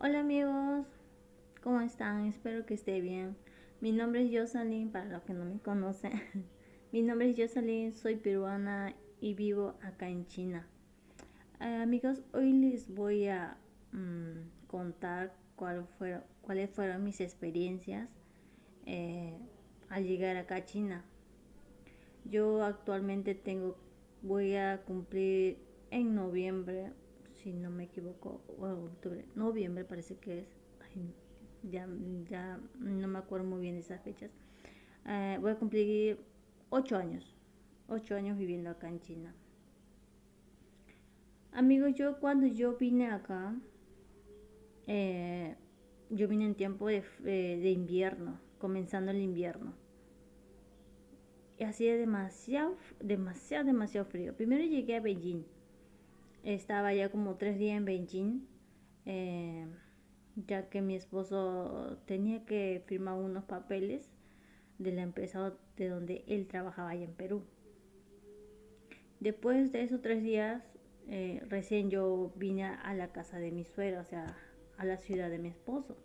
Hola amigos, ¿cómo están? Espero que esté bien. Mi nombre es Jocelyn, para los que no me conocen. Mi nombre es Jocelyn, soy peruana y vivo acá en China. Amigos, hoy les voy a contar cuáles fueron mis experiencias eh, al llegar acá a China. Yo actualmente voy a cumplir en noviembre, si no me equivoco, o octubre, noviembre parece que es. Ay, ya, ya no me acuerdo muy bien de esas fechas. Voy a cumplir 8 años, 8 años viviendo acá en China. Amigos, cuando yo vine acá, eh, yo vine en tiempo de invierno, comenzando el invierno. Y hacía demasiado frío. Primero llegué a Beijing. Estaba ya como 3 días en Beijing, eh, ya que mi esposo tenía que firmar unos papeles de la empresa de donde él trabajaba allá en Perú. Después de esos 3 días, recién yo vine a la casa de mi suegra, o sea, a la ciudad de mi esposo.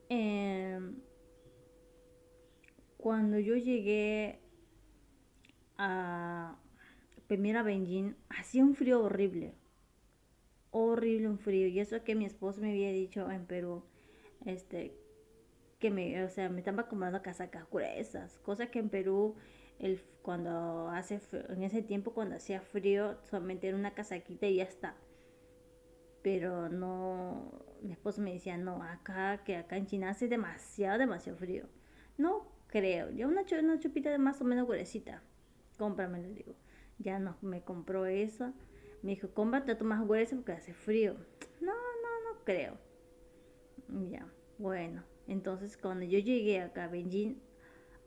Eh, Cuando yo llegué a primero a Beijing, hacía un frío horrible, horrible un frío. Y eso es que mi esposo me había dicho en Perú, este, o sea, me estaba comprando casacas gruesas, cosas que en Perú, en ese tiempo cuando hacía frío, solamente era una casaquita y ya está. Pero no, mi esposo me decía, no, que acá en China hace demasiado frío. No creo, ya una chupita de más o menos gruesita, cómprame, le digo. Ya no, me compró esa. Me dijo, cómprate tu más gruesa porque hace frío. No creo. Ya, bueno. Entonces cuando yo llegué acá a Beijing,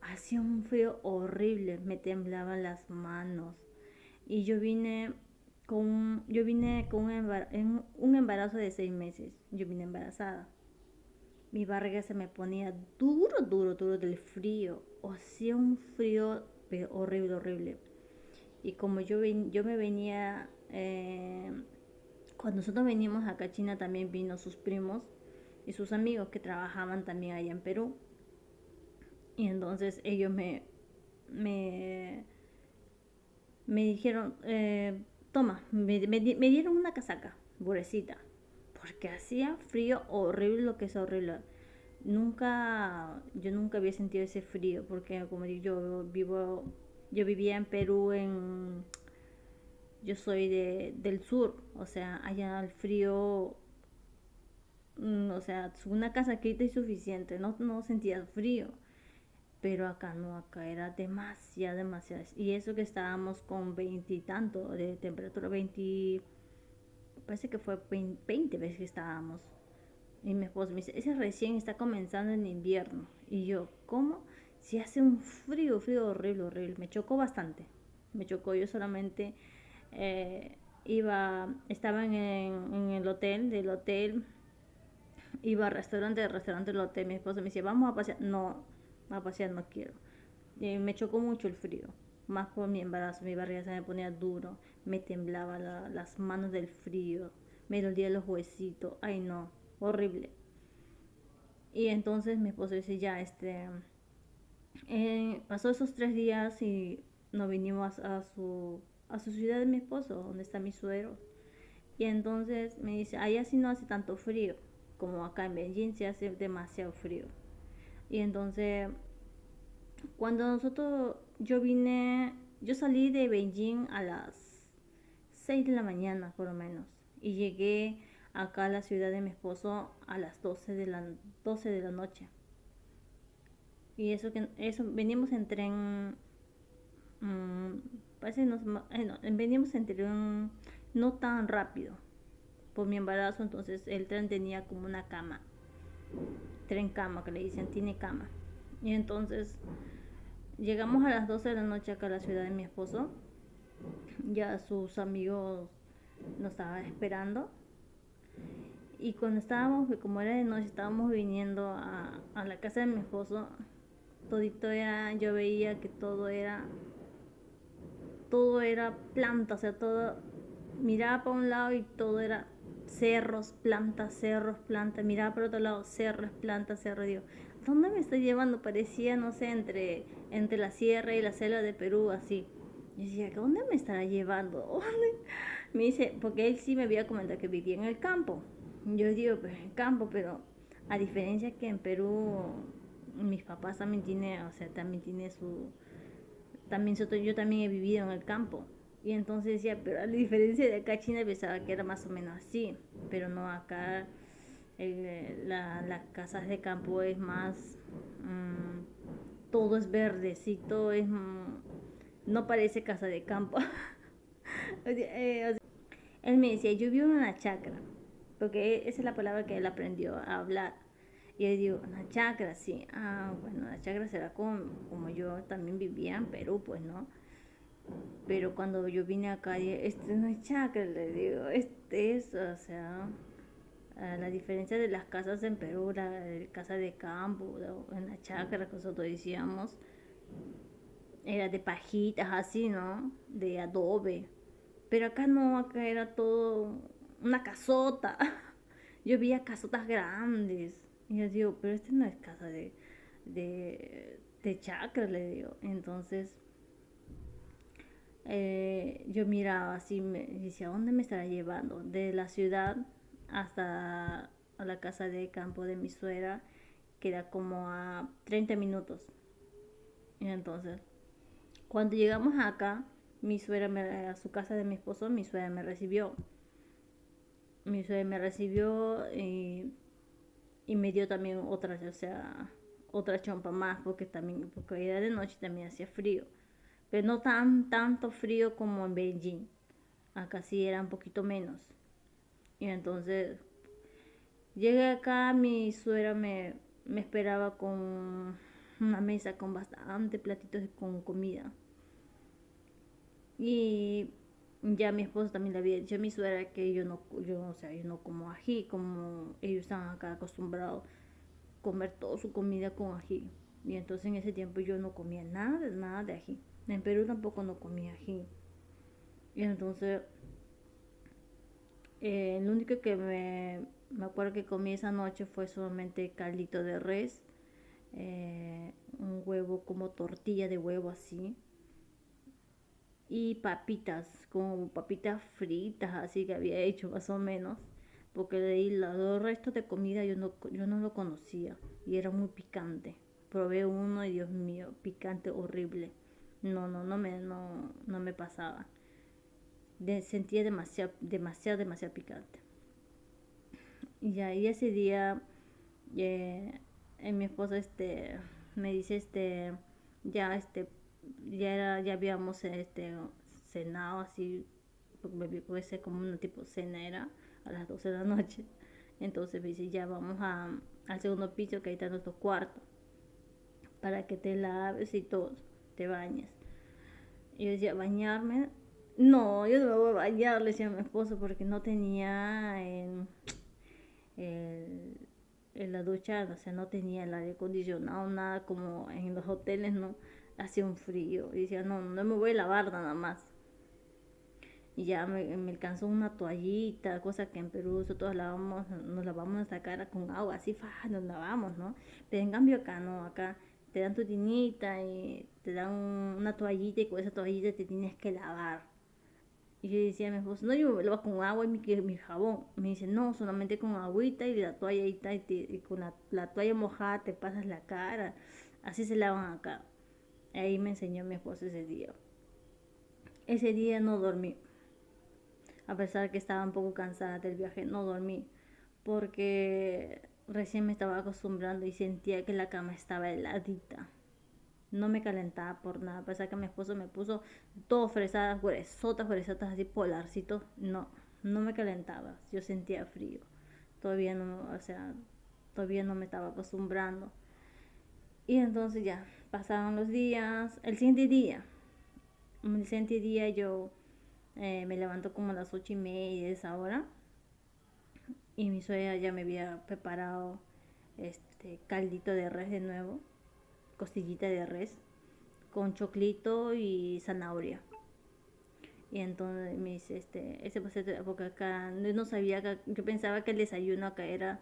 hacía un frío horrible, me temblaban las manos. Y yo vine con un embarazo de 6 meses. Yo vine embarazada. Mi barriga se me ponía duro del frío. Hacía un frío pero horrible. Y como yo me venía, cuando nosotros venimos acá a China también vino sus primos y sus amigos que trabajaban también allá en Perú. Y entonces ellos me, me dijeron, toma, me dieron una casaca, pobrecita, porque hacía frío horrible, lo que es horrible. Yo nunca había sentido ese frío, porque como digo, yo vivía en Perú, yo soy del sur, o sea, allá el frío, o sea, una casaquita es suficiente, no sentía frío. Pero acá no, acá era demasiado. Y eso que estábamos con 20 y tanto de temperatura, 20, parece que fue 20 veces que estábamos. Y mi esposo me dice, ese recién está comenzando en invierno. Y yo, ¿cómo? Si hace un frío horrible. Me chocó bastante. Me chocó, yo solamente estaba en el hotel, del hotel, iba a restaurante del hotel. Mi esposo me dice, vamos a pasear. No, a pasear no quiero. Me chocó mucho el frío, más por mi embarazo, mi barriga se me ponía duro, me temblaba las manos del frío, me dolía los huesitos, ay no, horrible. Y entonces mi esposo dice, ya, pasó esos 3 días y nos vinimos a su ciudad de mi esposo, donde está mi suegro. Y entonces me dice, allá sí no hace tanto frío, como acá en Beijing se hace demasiado frío. Y entonces yo salí de Beijing a las 6 de la mañana por lo menos y llegué acá a la ciudad de mi esposo a las 12 de la noche. Y eso venimos en tren, mm, parece no, venimos en tren no tan rápido por mi embarazo, entonces el tren tenía como una cama, tren cama que le dicen, tiene cama. Y entonces llegamos a las 12 de la noche acá a la ciudad de mi esposo. Ya sus amigos nos estaban esperando. Y cuando como era de noche, estábamos viniendo a la casa de mi esposo, yo veía que todo era planta, o sea, todo, miraba para un lado y todo era cerros, plantas, miraba por otro lado, cerros, plantas, cerros, digo, ¿dónde me estoy llevando? Parecía, no sé, entre la sierra y la selva de Perú, así. Yo decía, ¿dónde me estará llevando? ¿Dónde? Me dice, porque él sí me había comentado que vivía en el campo. Yo digo, pues en el campo, pero a diferencia que en Perú, mis papás también tienen, o sea, también tiene su, también yo también he vivido en el campo. Y entonces decía, pero a la diferencia de acá, China pensaba que era más o menos así, pero no, acá las casas de campo es más, todo es verdecito, no parece casa de campo. Él me decía, yo vivo en una chacra, porque esa es la palabra que él aprendió a hablar. Y yo digo, una chacra, sí. Ah, bueno, la chacra será como yo también vivía en Perú, pues, ¿no? Pero cuando yo vine acá, dije, este no es chacra, le digo, este es, o sea, la diferencia de las casas en Perú, la casa de campo, en la chacra que nosotros decíamos, era de pajitas así, ¿no? De adobe. Pero acá no, acá era todo una casota. Yo veía casotas grandes. Y yo digo, pero este no es casa de chacra, le digo. Entonces, yo miraba así, me decía, ¿dónde me estará llevando? De la ciudad hasta a la casa de campo de mi suegra, queda como a 30 minutos. Y entonces, cuando llegamos acá, a su casa de mi esposo, mi suegra me recibió. Mi suegra me recibió y me dio también otra, o sea, otra chompa más, porque era de noche y también hacía frío. Pero no tanto frío como en Beijing. Acá sí era un poquito menos. Y entonces llegué acá, mi suegra me esperaba con una mesa con bastante platitos con comida. Y ya mi esposo también le había dicho a mi suegra que o sea, yo no como ají, como ellos están acá acostumbrados a comer toda su comida con ají. Y entonces en ese tiempo yo no comía nada de ají. En Perú tampoco no comía ají. Y entonces lo único que me acuerdo que comí esa noche fue solamente caldito de res, un huevo como tortilla de huevo así, y papitas, como papitas fritas así que había hecho más o menos, porque de ahí los restos de comida yo no lo conocía y era muy picante. Probé uno y Dios mío, picante horrible. No me pasaba. Sentía demasiado picante. Y ahí ese día eh, mi esposo me dice ya ya habíamos cenado así, porque puede ser como una tipo cena era a las 12 de la noche. Entonces me dice, ya vamos al segundo piso que ahí está nuestro cuarto para que te laves y todo, te bañes. Y yo decía, ¿bañarme? No, yo no me voy a bañar, le decía a mi esposo, porque no tenía el, en la ducha, o sea, no tenía el aire acondicionado, nada como en los hoteles, no, hacía un frío. Y decía, no me voy a lavar nada más. Y ya me alcanzó una toallita, cosa que en Perú nosotros nos lavamos nuestra cara con agua, así, nos lavamos, ¿no? Pero en cambio acá no, acá te dan tu tinita y te dan una toallita y con esa toallita te tienes que lavar. Y yo decía a mi esposo, no, yo me lavo con agua y mi jabón. Me dice, no, solamente con agüita y la toalla y con la toalla mojada te pasas la cara. Así se lavan acá. Ahí me enseñó mi esposo ese día. Ese día no dormí. A pesar de que estaba un poco cansada del viaje, no dormí. Porque recién me estaba acostumbrando y sentía que la cama estaba heladita. No me calentaba por nada. A pesar que mi esposo me puso todo fresadas, gruesotas, así polarcitos. No me calentaba. Yo sentía frío. Todavía no, o sea, todavía no me estaba acostumbrando. Y entonces ya, pasaron los días. El siguiente día yo me levanto como a las 8:30 de esa hora. Y mi suegra ya me había preparado caldito de res de nuevo. Costillita de res con choclito y zanahoria. Y entonces me dice, ese paseo, porque acá yo no sabía, yo pensaba que el desayuno acá era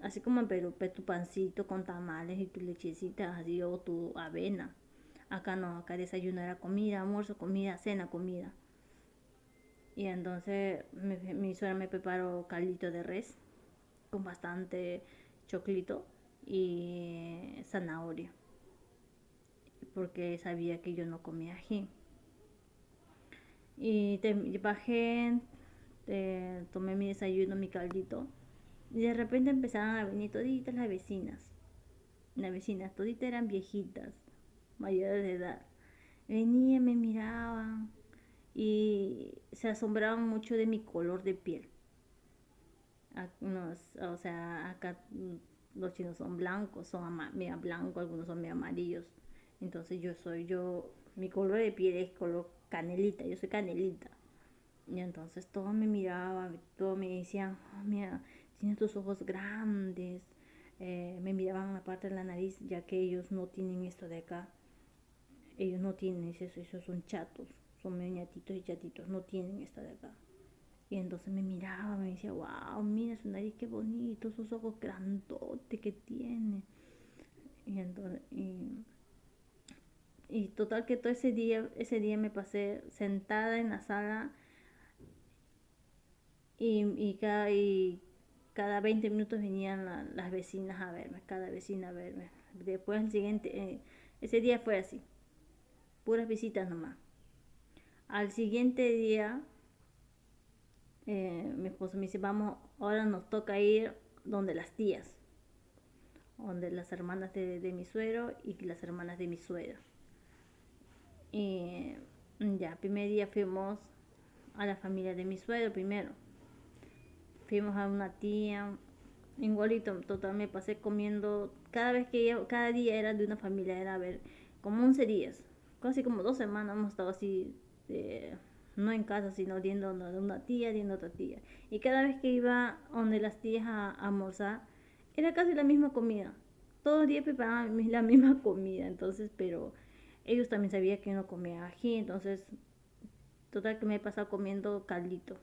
así como en Perú, tu pancito con tamales y tu lechecita, así, o tu avena. Acá no, acá desayuno era comida, almuerzo, comida, cena, comida. Y entonces mi suegra me preparó caldito de res con bastante choclito y zanahoria, porque sabía que yo no comía ají. Y bajé, tomé mi desayuno, mi caldito. Y de repente empezaron a venir toditas las vecinas. Las vecinas, toditas eran viejitas, mayores de edad. Venían, me miraban y se asombraban mucho de mi color de piel. O sea, acá los chinos son blancos, son media blancos, algunos son medio amarillos. Entonces mi color de piel es color canelita, yo soy canelita. Y entonces todos me miraban, todos me decían, oh, mira, tienes tus ojos grandes. Me miraban la parte de la nariz, ya que ellos no tienen esto de acá. Ellos no tienen eso, esos son chatos, son meñatitos y chatitos, no tienen esto de acá. Y entonces me miraba, me decía, wow, mira su nariz, qué bonito, sus ojos grandotes que tiene. Y entonces, y total que todo ese día me pasé sentada en la sala y cada 20 minutos venían las vecinas a verme, cada vecina a verme. Después el siguiente, ese día fue así, puras visitas nomás. Al siguiente día, mi esposo me dice, vamos, ahora nos toca ir donde las tías, donde las hermanas de mi suegro y las hermanas de mi suegra. Y ya, primer día fuimos a la familia de mi suegro primero. Fuimos a una tía, igualito, total me pasé comiendo, cada vez que iba, cada día era de una familia, era a ver, como 11 días, casi como 2 semanas hemos estado así, no en casa, sino yendo de una tía, yendo a otra tía. Y cada vez que iba donde las tías a almorzar, era casi la misma comida. Todos los días preparaban la misma comida, entonces, pero ellos también sabían que no comía ají, entonces, total que me he pasado comiendo caldito.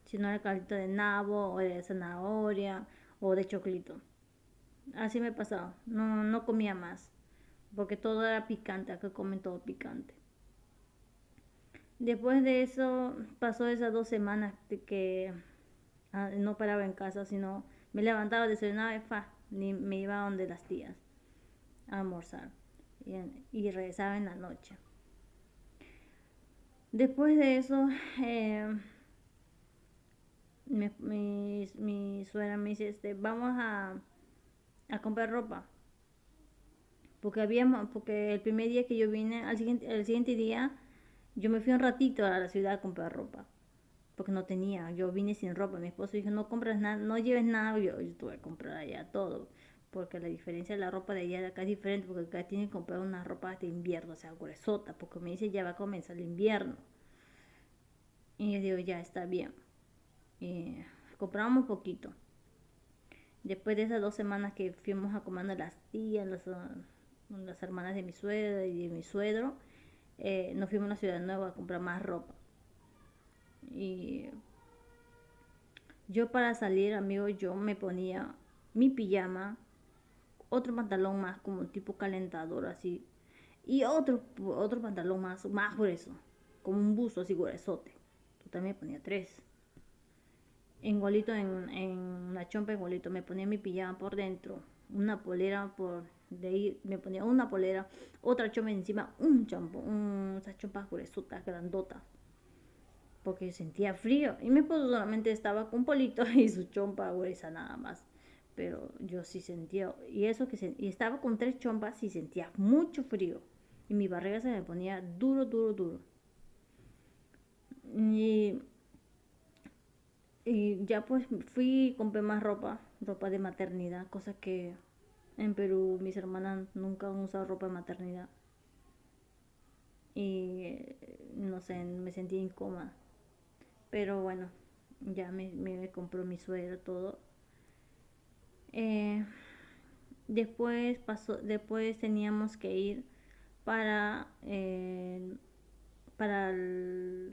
Si no era caldito de nabo, o de zanahoria, o de choclito. Así me pasaba. No, no comía más. Porque todo era picante. Acá comen todo picante. Después de eso, pasó esas 2 semanas de que no paraba en casa, sino me levantaba, desayunaba y me iba a donde las tías a almorzar. Y regresaba en la noche. Después de eso, mi suegra me dice, vamos a comprar ropa. Porque el primer día que yo vine, el siguiente día, yo me fui un ratito a la ciudad a comprar ropa. Porque no tenía, yo vine sin ropa. Mi esposo dijo, no compras nada, no lleves nada. Yo tuve que comprar allá todo. Porque la diferencia de la ropa de allá de acá es diferente. Porque acá tienen que comprar una ropa de invierno, o sea, gruesota. Porque me dice, ya va a comenzar el invierno. Y yo digo, ya está bien. Y compramos un poquito. Después de esas 2 semanas que fuimos a comer a las tías, las hermanas de mi suegra y de mi suegro, nos fuimos a la Ciudad Nueva a comprar más ropa. Y yo para salir, amigo, yo me ponía mi pijama, otro pantalón más como tipo calentador así, y otro pantalón más grueso, como un buzo así gruesote. Yo también ponía tres. Igualito en la chompa, igualito me ponía mi pijama por dentro, una polera por de ahí, me ponía una polera, otra chompa encima, un champo, esas chompas gruesotas, grandotas, porque sentía frío. Y mi esposo solamente estaba con un polito y su chompa gruesa nada más. Pero yo sí sentía, y eso y estaba con 3 chompas y sentía mucho frío. Y mi barriga se me ponía duro, duro, duro. Y Y ya pues fui y compré más ropa de maternidad, cosa que en Perú mis hermanas nunca han usado ropa de maternidad. Y no sé, me sentí incómoda. Pero bueno, ya me compró mi suegra todo. Eh, después teníamos que ir para para el,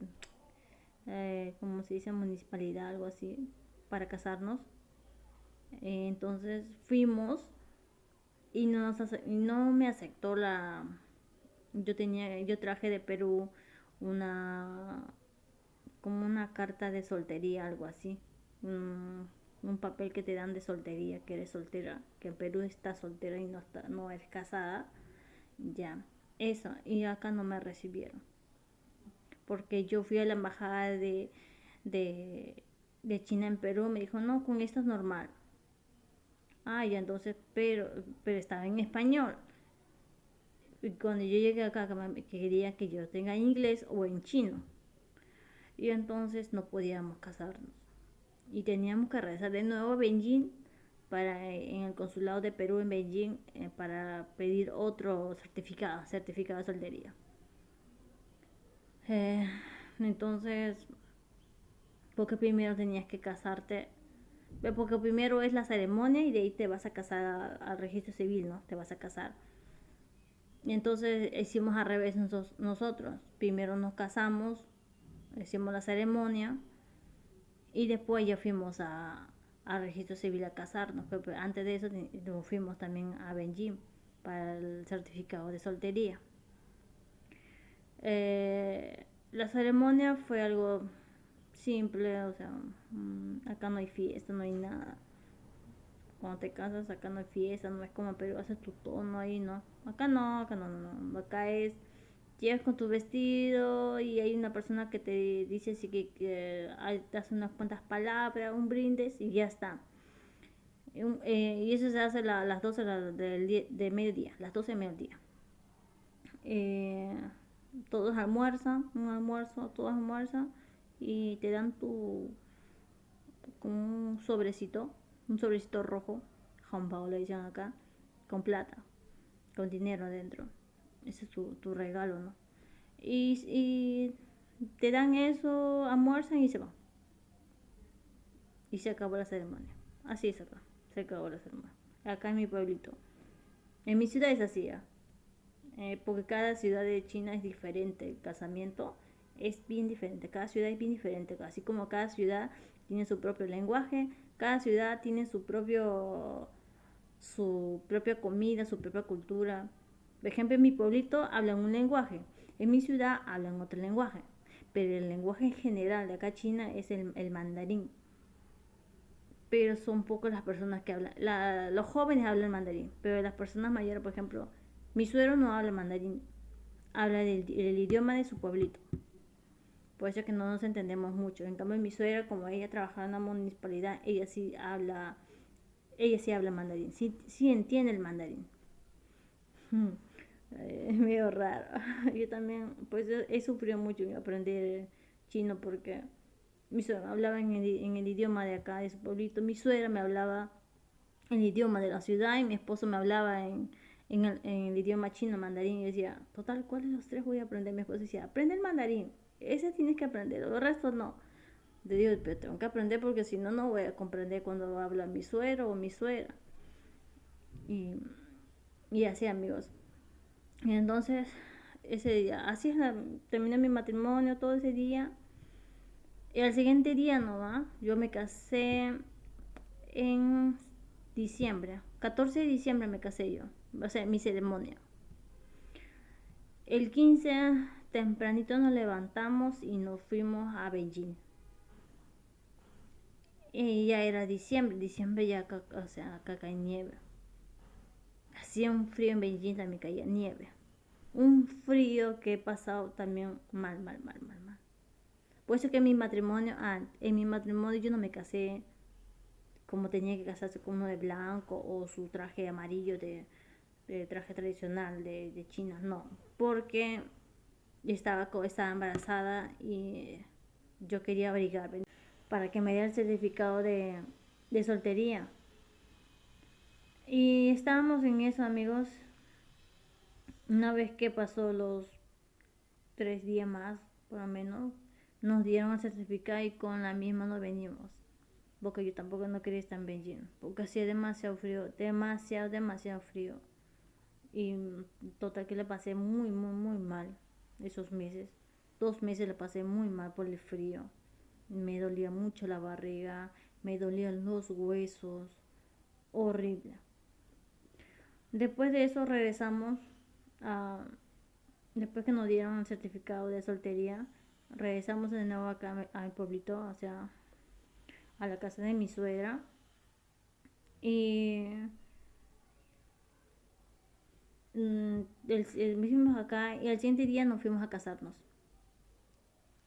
¿cómo se dice? Municipalidad, algo así, para casarnos. Entonces fuimos y no me aceptó yo traje de Perú una, como una carta de soltería, algo así. Un papel que te dan de soltería, que eres soltera, que en Perú estás soltera y no eres casada. Ya, eso. Y acá no me recibieron. Porque yo fui a la embajada de, de China en Perú, me dijo, no, con esto es normal. Ah, ya entonces, pero estaba en español. Y cuando yo llegué acá, que quería que yo tenga inglés o en chino. Y entonces no podíamos casarnos. Y teníamos que regresar de nuevo a Beijing en el consulado de Perú en Beijing para pedir otro certificado de soltería. Eh, entonces, porque primero tenías que casarte, porque primero es la ceremonia y de ahí te vas a casar al registro civil, ¿no? Te vas a casar. Y entonces hicimos al revés nosotros. Primero nos casamos, hicimos la ceremonia y después ya fuimos al registro civil a casarnos. Pero antes de eso nos fuimos también a Beijing para el certificado de soltería. La ceremonia fue algo simple, o sea, acá no hay fiesta, no hay nada. Cuando te casas acá no hay fiesta, no es como en Perú, haces tu tono ahí, no. Acá no, no, no. Acá es, llegas con tu vestido y hay una persona que te dice así que te hace unas cuantas palabras, un brindis y ya está. Y eso se hace a las 12 de mediodía, las 12 de mediodía. Eh, todos almuerzan, un almuerzo, todos almuerzan y te dan como un sobrecito rojo, hanbao le dicen acá, con plata, con dinero adentro. Ese es tu regalo, ¿no? Y te dan eso, almuerzan y se van. Y se acabó la ceremonia. Así es acá, se acabó la ceremonia. Acá en mi pueblito. En mi ciudad es así, ¿eh? Porque cada ciudad de China es diferente. El casamiento es bien diferente. Cada ciudad es bien diferente. Así como cada ciudad tiene su propio lenguaje, cada ciudad tiene su propia comida, su propia cultura. Por ejemplo, en mi pueblito hablan un lenguaje, en mi ciudad hablan otro lenguaje, pero el lenguaje en general de acá China es el mandarín. Pero son pocas las personas que hablan. Los jóvenes hablan mandarín, pero las personas mayores, por ejemplo, mi suegro no habla mandarín, habla el idioma de su pueblito. Por eso es que no nos entendemos mucho. En cambio, mi suegra, como ella trabajaba en la municipalidad, ella sí habla mandarín, sí entiende el mandarín. Es medio raro. Yo también, pues he sufrido mucho en aprender chino porque mi suegra hablaba en el idioma de acá, de su pueblito. Mi suegra me hablaba en el idioma de la ciudad y mi esposo me hablaba en el idioma chino, mandarín. Y yo decía, total, ¿cuál de los tres voy a aprender? Mi esposo decía, aprende el mandarín. Ese tienes que aprender, el resto no. Le digo, pero tengo que aprender porque si no, no voy a comprender cuando habla mi suegro o mi suegra. Y, y así, amigos. Y entonces, ese día, terminé mi matrimonio todo ese día. Y al siguiente día, ¿no va? Yo me casé en diciembre. 14 de diciembre me casé yo. O sea, mi ceremonia. El 15 tempranito nos levantamos y nos fuimos a Beijing. Y ya era diciembre ya acá, o sea, acá cae nieve. Hacía un frío en Beijing, también caía nieve. Un frío que he pasado también mal, mal, mal, mal, mal. Por eso que en mi matrimonio yo no me casé como tenía que casarse con uno de blanco o su traje amarillo de traje tradicional de China, no, porque estaba embarazada y yo quería abrigarme para que me diera el certificado de soltería. Y estábamos en eso, amigos. Una vez que pasó los 3 días más, por lo menos, nos dieron el certificado y con la misma nos venimos. Porque yo tampoco no quería estar en Beijing, porque hacía demasiado frío, demasiado, demasiado frío. Y total que le pasé muy, muy, muy mal esos meses. 2 meses la pasé muy mal por el frío. Me dolía mucho la barriga, me dolían los huesos, horrible. Después de eso regresamos a, después que nos dieron el certificado de soltería, regresamos de nuevo acá a mi pueblito, o sea, a la casa de mi suegra. Y fuimos acá y al siguiente día nos fuimos a casarnos.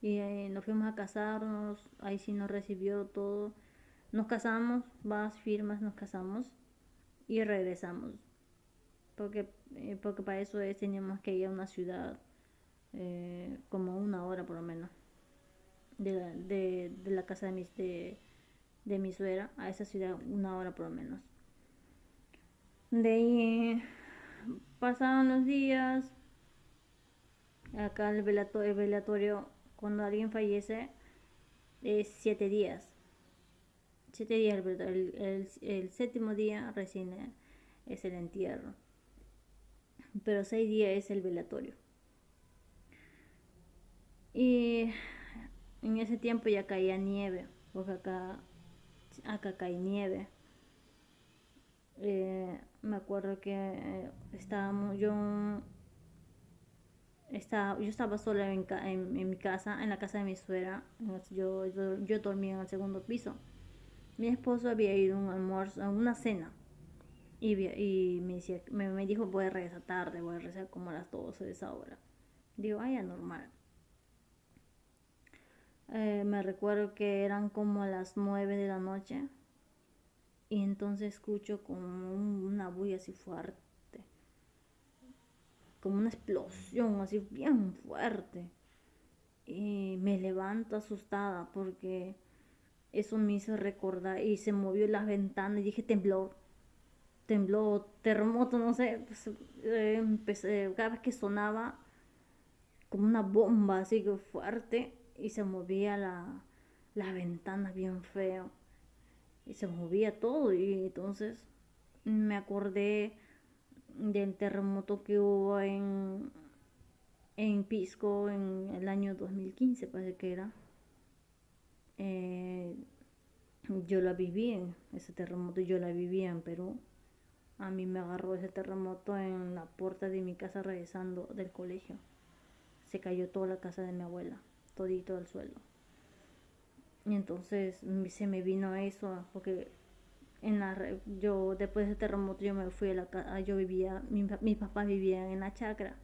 Y nos fuimos a casarnos, ahí sí nos recibió todo. Nos casamos, vas, firmas, nos casamos y regresamos. Porque para eso teníamos que ir a una ciudad como 1 hora por lo menos de la casa de mi suegra a esa ciudad, 1 hora por lo menos. De ahí pasaron los días. Acá el velatorio, cuando alguien fallece, es 7 días. 7 días el velatorio. El séptimo día recién es el entierro. Pero 6 días es el velatorio. Y en ese tiempo ya caía nieve, porque acá cae nieve. Me acuerdo que yo estaba sola en mi casa, en la casa de mi suegra. Yo dormía en el segundo piso. Mi esposo había ido a un almuerzo, a una cena. Y me dijo, voy a regresar tarde, voy a regresar como a las 12 de esa hora. Digo, ya normal. Me recuerdo que eran como a las 9 de la noche. Y entonces escucho como una bulla así fuerte, como una explosión así bien fuerte. Y me levanto asustada porque eso me hizo recordar y se movió las ventanas y dije tembló, terremoto, no sé. Pues, cada vez que sonaba como una bomba así que fuerte y se movía las ventanas bien feo y se movía todo y entonces me acordé del terremoto que hubo en Pisco en el año 2015, parece que era. Eh, yo la viví en ese terremoto, yo la viví en Perú. A mí me agarró ese terremoto en la puerta de mi casa regresando del colegio. Se cayó toda la casa de mi abuela, todito al suelo. Y entonces se me vino eso, porque yo después de ese terremoto yo me fui a la casa, yo vivía, mis papás vivían en la chacra.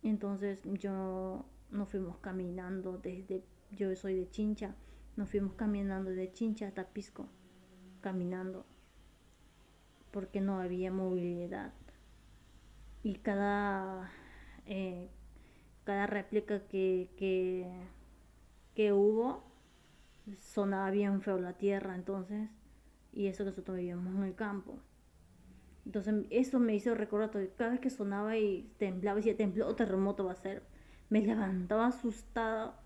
Entonces nos fuimos caminando yo soy de Chincha, nos fuimos caminando de Chincha hasta Pisco, caminando, porque no había movilidad. Y eh, cada réplica que hubo, sonaba bien feo la tierra, entonces, y eso que nosotros vivíamos en el campo. Entonces eso me hizo recordar todo. Cada vez que sonaba y temblaba, y decía tembló, terremoto va a ser. Me levantaba asustada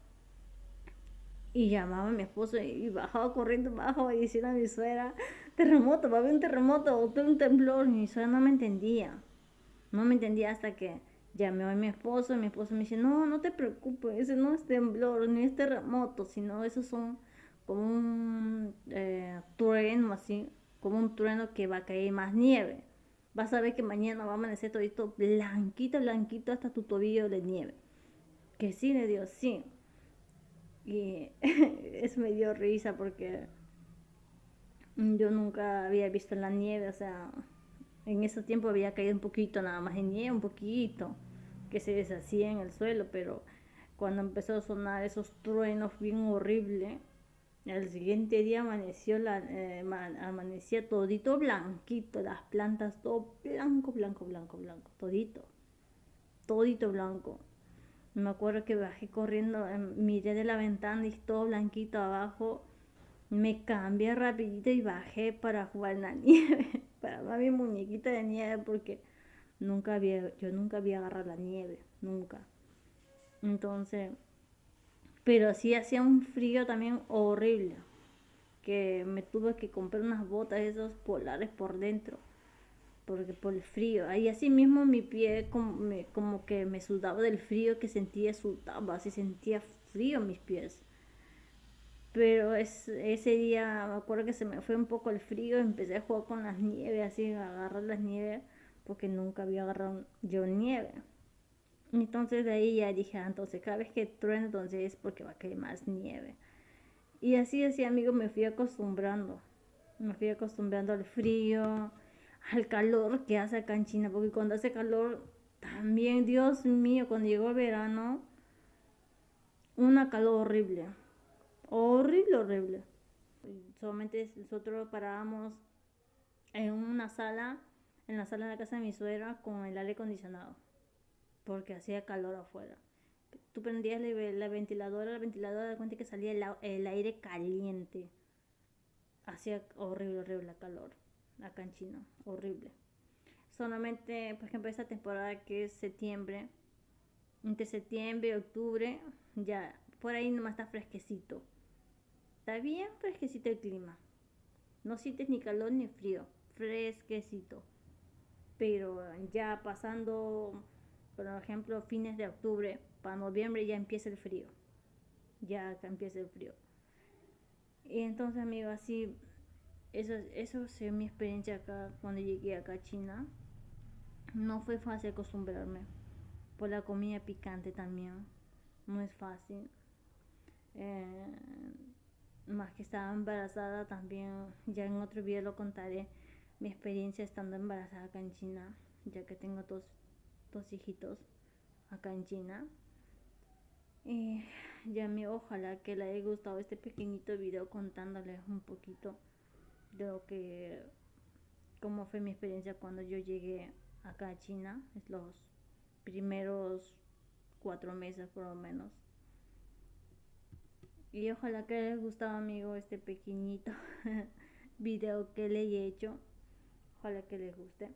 y llamaba a mi esposo y bajaba corriendo bajo y decía a mi suegra, terremoto, va a haber un terremoto, o un temblor. Y mi suegra no me entendía. No me entendía hasta que llamé a mi esposo y mi esposo me dice, no, no te preocupes, ese no es temblor, ni es terremoto, sino esos son como un trueno así, como un trueno que va a caer más nieve. Vas a ver que mañana va a amanecer todito blanquito, blanquito hasta tu tobillo de nieve. Que sí, le dio, sí. Y eso me dio risa porque yo nunca había visto la nieve, o sea, en ese tiempo había caído un poquito nada más de nieve, un poquito, que se deshacía en el suelo, pero cuando empezó a sonar esos truenos bien horribles, al siguiente día amanecía todito blanquito, las plantas todo blanco, blanco, blanco, blanco, todito blanco. Me acuerdo que bajé corriendo, miré de la ventana y todo blanquito abajo. Me cambié rapidito y bajé para jugar en la nieve, para armar mi muñequita de nieve porque yo nunca había agarrado la nieve, nunca. Entonces, pero sí hacía un frío también horrible, que me tuve que comprar unas botas esos polares por dentro, porque por el frío. Ahí así mismo mi pie como que me sudaba del frío que sentía, sudaba, así sentía frío mis pies. Pero ese día me acuerdo que se me fue un poco el frío, empecé a jugar con las nieves, así a agarrar las nieves, porque nunca había agarrado yo nieve. Entonces de ahí ya dije, entonces cada vez que truena entonces es porque va a caer más nieve. Y así, amigo, me fui acostumbrando. Me fui acostumbrando al frío, al calor que hace acá en China, porque cuando hace calor, también, Dios mío, cuando llegó el verano, una calor horrible. Horrible, horrible. Solamente nosotros parábamos en una sala, en la sala de la casa de mi suegra, con el aire acondicionado, porque hacía calor afuera. Tú prendías la ventiladora de cuenta que salía el aire caliente. Hacía horrible, horrible calor acá en China, horrible. Solamente, por ejemplo, esta temporada que es septiembre, entre septiembre y octubre, ya por ahí nomás está fresquecito. Está bien fresquecito el clima. No sientes ni calor ni frío, fresquecito. Pero ya pasando, por ejemplo, fines de octubre, para noviembre ya empieza el frío. Ya acá empieza el frío. Y entonces, amigo, así, eso es mi experiencia acá cuando llegué acá a China. No fue fácil acostumbrarme. Por la comida picante también. No es fácil. Eh, Más que estaba embarazada también. Ya en otro video lo contaré. Mi experiencia estando embarazada acá en China. Ya que tengo dos hijitos acá en China. Y ya mi ojalá que le haya gustado este pequeñito video contándoles un poquito de lo que cómo fue mi experiencia cuando yo llegué acá a China, es los primeros 4 meses por lo menos. Y ojalá que les gustaba, amigo, este pequeñito video que le he hecho. Ojalá que les guste.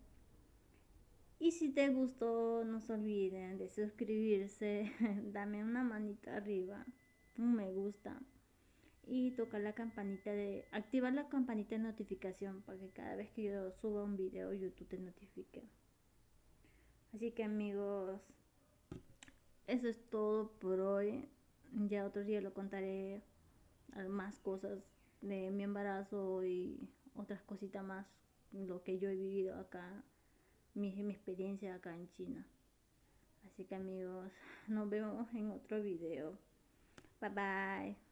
Y si te gustó, no se olviden de suscribirse, dame una manita arriba, un me gusta y tocar la campanita activar la campanita de notificación para que cada vez que yo suba un video YouTube te notifique. Así que, amigos, eso es todo por hoy. Ya otro día lo contaré más cosas de mi embarazo y otras cositas más, lo que yo he vivido acá, mi experiencia acá en China. Así que, amigos, nos vemos en otro video. Bye bye.